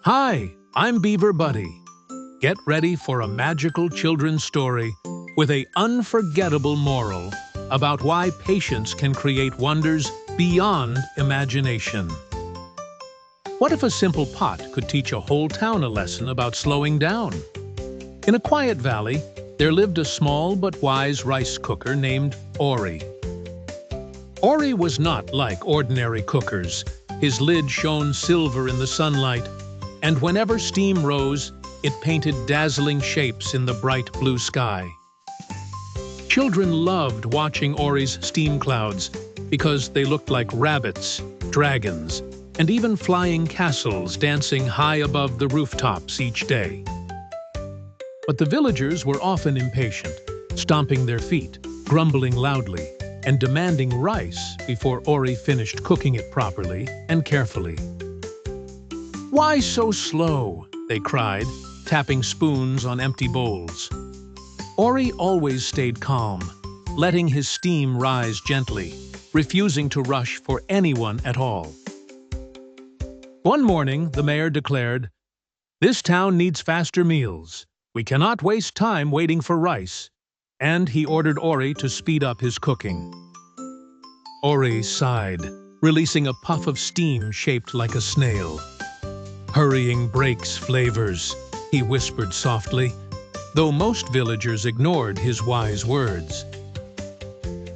Hi, I'm Beaver Buddy. Get ready for a magical children's story with an unforgettable moral about why patience can create wonders beyond imagination. What if a simple pot could teach a whole town a lesson about slowing down? In a quiet valley, there lived a small but wise rice cooker named Ori. Ori was not like ordinary cookers. His lid shone silver in the sunlight, and whenever steam rose, it painted dazzling shapes in the bright blue sky. Children loved watching Ori's steam clouds because they looked like rabbits, dragons, and even flying castles dancing high above the rooftops each day. But the villagers were often impatient, stomping their feet, grumbling loudly, and demanding rice before Ori finished cooking it properly and carefully. "Why so slow?" they cried, tapping spoons on empty bowls. Ori always stayed calm, letting his steam rise gently, refusing to rush for anyone at all. One morning, the mayor declared, "This town needs faster meals. We cannot waste time waiting for rice," and he ordered Ori to speed up his cooking. Ori sighed, releasing a puff of steam shaped like a snail. "Hurrying breaks flavors," he whispered softly, though most villagers ignored his wise words.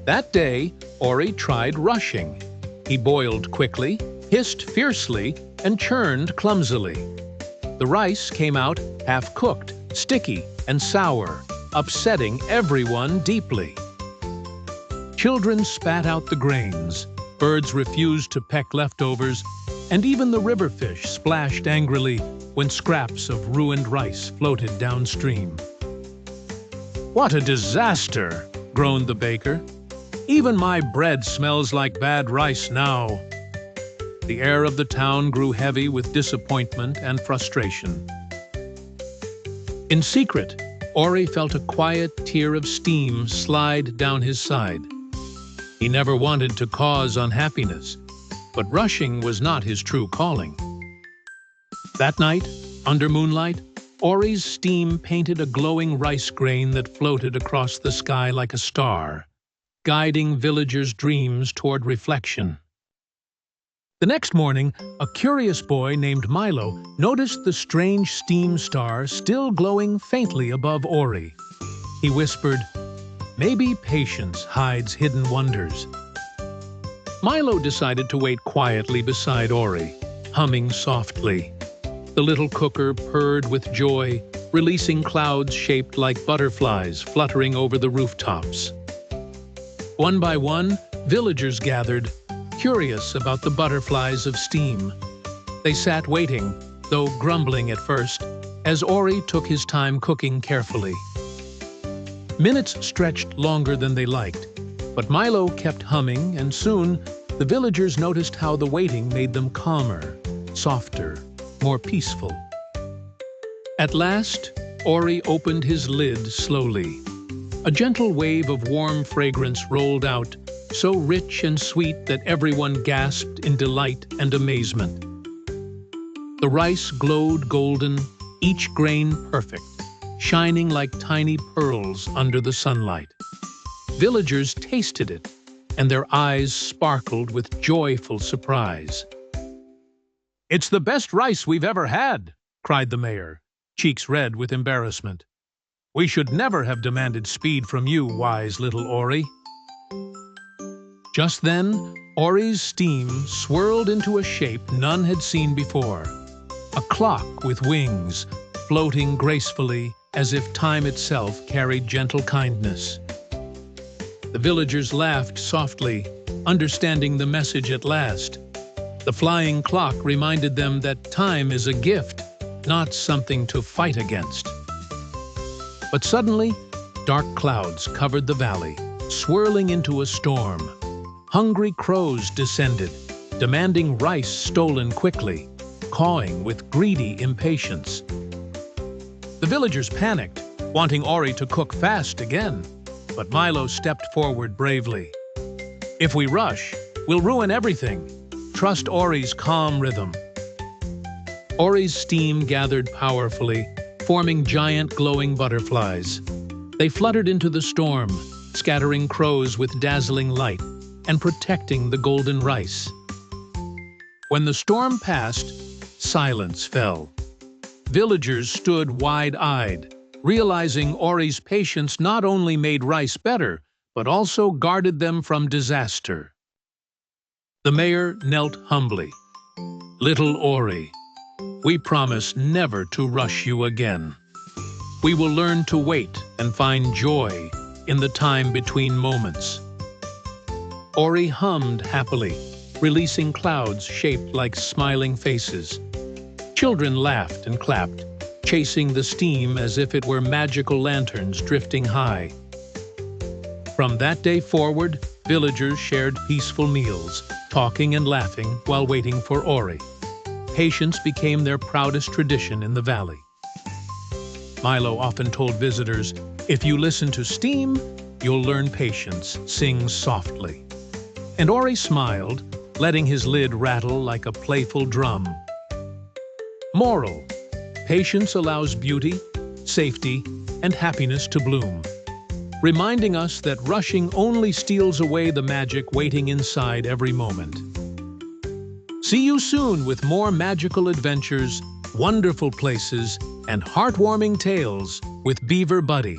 That day, Ori tried rushing. He boiled quickly, hissed fiercely, and churned clumsily. The rice came out half-cooked, sticky, and sour, upsetting everyone deeply. Children spat out the grains, birds refused to peck leftovers, and even the river fish splashed angrily when scraps of ruined rice floated downstream. "What a disaster!" groaned the baker. "Even my bread smells like bad rice now." The air of the town grew heavy with disappointment and frustration. In secret, Ori felt a quiet tear of steam slide down his side. He never wanted to cause unhappiness, but rushing was not his true calling. That night, under moonlight, Ori's steam painted a glowing rice grain that floated across the sky like a star, guiding villagers' dreams toward reflection. The next morning, a curious boy named Milo noticed the strange steam star still glowing faintly above Ori. He whispered, "Maybe patience hides hidden wonders." Milo decided to wait quietly beside Ori, humming softly. The little cooker purred with joy, releasing clouds shaped like butterflies fluttering over the rooftops. One by one, villagers gathered, curious about the butterflies of steam. They sat waiting, though grumbling at first, as Ori took his time cooking carefully. Minutes stretched longer than they liked, but Milo kept humming, and soon the villagers noticed how the waiting made them calmer, softer, more peaceful. At last, Ori opened his lid slowly. A gentle wave of warm fragrance rolled out, so rich and sweet that everyone gasped in delight and amazement. The rice glowed golden, each grain perfect, shining like tiny pearls under the sunlight. Villagers tasted it, and their eyes sparkled with joyful surprise. "It's the best rice we've ever had!" cried the mayor, cheeks red with embarrassment. "We should never have demanded speed from you, wise little Ori." Just then, Ori's steam swirled into a shape none had seen before. A clock with wings, floating gracefully as if time itself carried gentle kindness. The villagers laughed softly, understanding the message at last. The flying clock reminded them that time is a gift, not something to fight against. But suddenly, dark clouds covered the valley, swirling into a storm. Hungry crows descended, demanding rice stolen quickly, cawing with greedy impatience. The villagers panicked, wanting Ori to cook fast again, but Milo stepped forward bravely. "If we rush, we'll ruin everything. Trust Ori's calm rhythm." Ori's steam gathered powerfully, forming giant glowing butterflies. They fluttered into the storm, scattering crows with dazzling light and protecting the golden rice. When the storm passed, silence fell. Villagers stood wide-eyed, realizing Ori's patience not only made rice better, but also guarded them from disaster. The mayor knelt humbly. "Little Ori, we promise never to rush you again. We will learn to wait and find joy in the time between moments." Ori hummed happily, releasing clouds shaped like smiling faces. Children laughed and clapped, chasing the steam as if it were magical lanterns drifting high. From that day forward, villagers shared peaceful meals, talking and laughing while waiting for Ori. Patience became their proudest tradition in the valley. Milo often told visitors, "If you listen to steam, you'll learn patience, sing softly." And Ori smiled, letting his lid rattle like a playful drum. Moral: patience allows beauty, safety, and happiness to bloom, reminding us that rushing only steals away the magic waiting inside every moment. See you soon with more magical adventures, wonderful places, and heartwarming tales with Beaver Buddy.